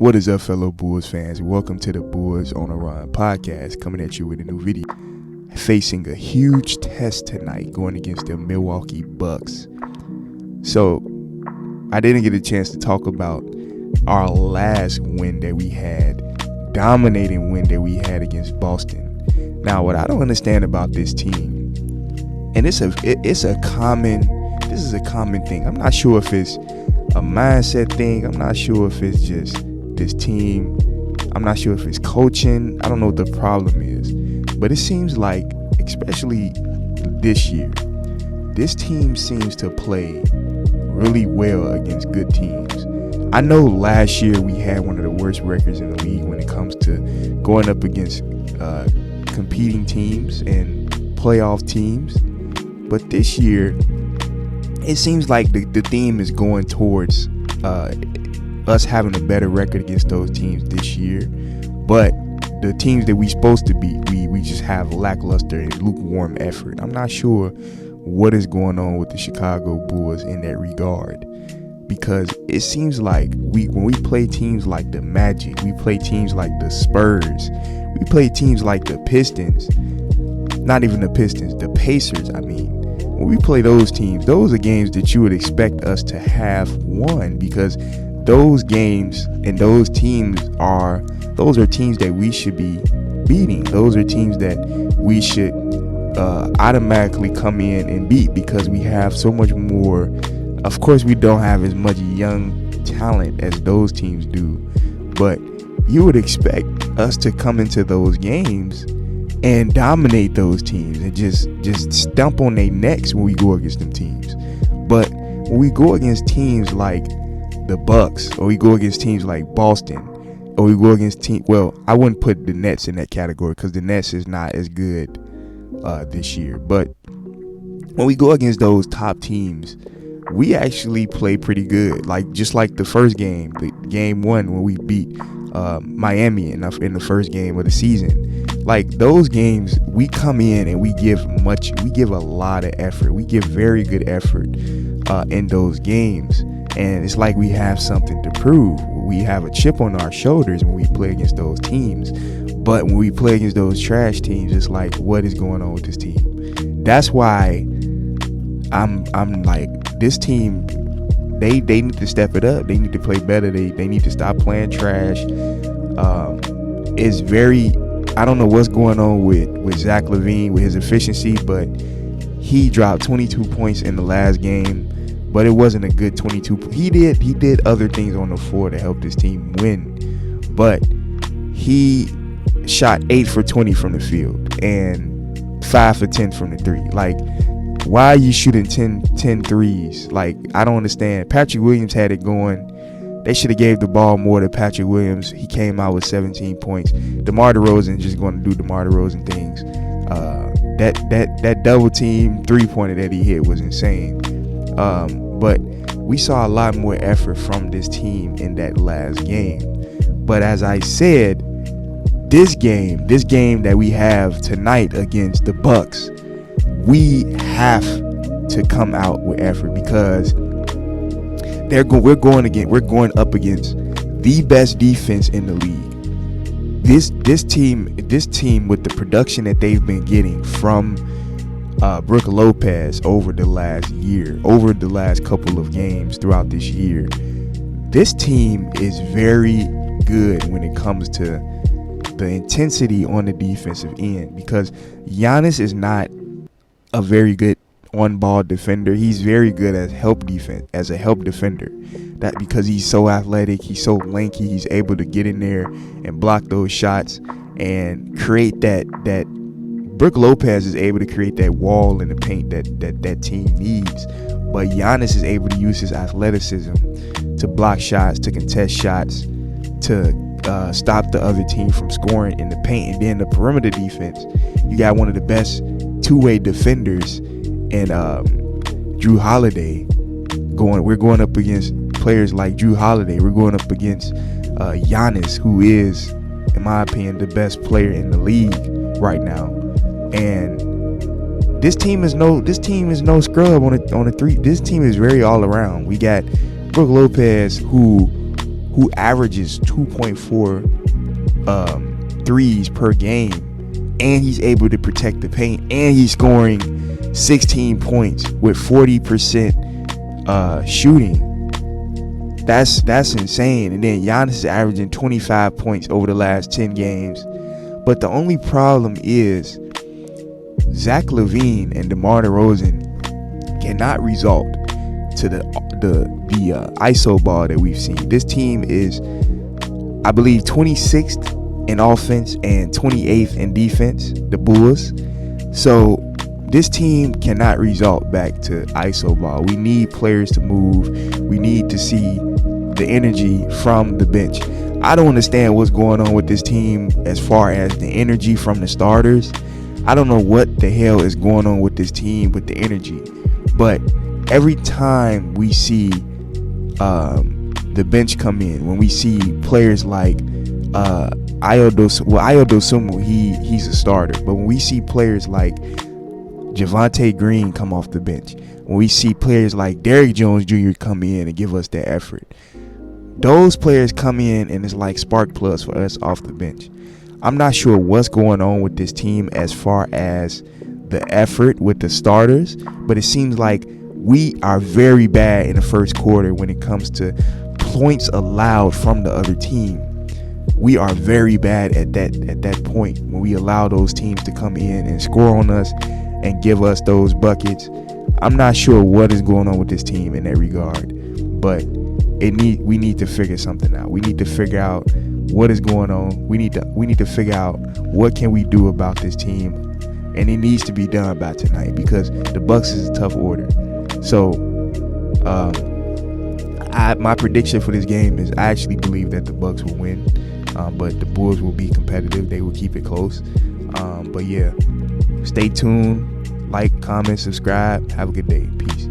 What is up, fellow Bulls fans? Welcome to the Bulls on a Run podcast, coming at you with a new video. Facing a huge test tonight, going against the Milwaukee Bucks. So, I didn't get a chance to talk about our last win that we had, dominating win that we had against Boston. Now, what I don't understand about this team, and this is a common thing. I'm not sure if it's a mindset thing. I'm not sure if it's just this team. I'm not sure if it's coaching. I don't know what the problem is, but it seems like, especially this year, this team seems to play really well against good teams. I know last year we had one of the worst records in the league when it comes to going up against competing teams and playoff teams, but this year it seems like the theme is going towards us having a better record against those teams this year. But the teams that we supposed to beat, we just have lackluster and lukewarm effort. I'm not sure what is going on with the Chicago Bulls in that regard, because it seems like when we play teams like the Magic, we play teams like the Spurs, we play teams like the Pistons, not even the Pistons, the Pacers. I mean, when we play those teams, those are games that you would expect us to have won, because those games and those teams are teams that we should be beating. Those are teams that we should automatically come in and beat, because we have so much more. Of course, we don't have as much young talent as those teams do, but you would expect us to come into those games and dominate those teams and just stomp on their necks when we go against them teams. But when we go against teams like the Bucks, or we go against teams like Boston, or we go against I wouldn't put the Nets in that category, because the Nets is not as good this year. But when we go against those top teams, we actually play pretty good. Just like the first game, game one, when we beat Miami in the first game of the season. Like those games, we come in and we give a lot of effort. We give very good effort in those games. And it's like we have something to prove. We have a chip on our shoulders when we play against those teams. But when we play against those trash teams, it's like, what is going on with this team? That's why I'm like, this team, they need to step it up. They need to play better. They need to stop playing trash. I don't know what's going on with Zach LaVine with his efficiency, but he dropped 22 points in the last game. But it wasn't a good 22. He did other things on the floor to help this team win. But he shot 8 for 20 from the field and 5 for 10 from the three. Like, why are you shooting 10 threes? Like, I don't understand. Patrick Williams had it going. They should have gave the ball more to Patrick Williams. He came out with 17 points. DeMar DeRozan just going to do DeMar DeRozan things. That double team 3-pointer that he hit was insane. But we saw a lot more effort from this team in that last game. But as I said, this game that we have tonight against the Bucks, we have to come out with effort, because we're going up against the best defense in the league. This team with the production that they've been getting from Brook Lopez over the last couple of games throughout this year, this team is very good when it comes to the intensity on the defensive end, because Giannis is not a very good on-ball defender. He's very good as a help defender. That because he's so athletic, he's so lanky, he's able to get in there and block those shots and create that Brook Lopez is able to create that wall in the paint that team needs. But Giannis is able to use his athleticism to block shots, to contest shots, to stop the other team from scoring in the paint. And then the perimeter defense, you got one of the best two-way defenders in Drew Holiday. We're going up against players like Drew Holiday. We're going up against Giannis, who is, in my opinion, the best player in the league right now. And this team is no scrub on a three. This team is very all around. We got Brook Lopez, who who averages 2.4 threes per game, and he's able to protect the paint, and he's scoring 16 points with 40% shooting. That's insane. And then Giannis is averaging 25 points over the last 10 games. But the only problem is Zach LaVine and DeMar DeRozan cannot result to the ISO ball that we've seen. This team is, I believe, 26th in offense and 28th in defense, the Bulls. So this team cannot result back to ISO ball. We need players to move. We need to see the energy from the bench. I don't understand what's going on with this team as far as the energy from the starters. I don't know what the hell is going on with this team with the energy. But every time we see the bench come in, when we see players like Ayo Dosunmu, he's a starter. But when we see players like Javonte Green come off the bench, when we see players like Derrick Jones Jr. come in and give us that effort, those players come in and it's like spark plugs for us off the bench. I'm not sure what's going on with this team as far as the effort with the starters, but it seems like we are very bad in the first quarter when it comes to points allowed from the other team. We are very bad at that point when we allow those teams to come in and score on us and give us those buckets. I'm not sure what is going on with this team in that regard, but we need to figure something out. We need to figure out what is going on. We need to figure out what can we do about this team, and it needs to be done by tonight because the Bucks is a tough order. So my prediction for this game is I actually believe that the Bucks will win, but the Bulls will be competitive. They will keep it close. But yeah, stay tuned. Like, comment, subscribe. Have a good day. Peace.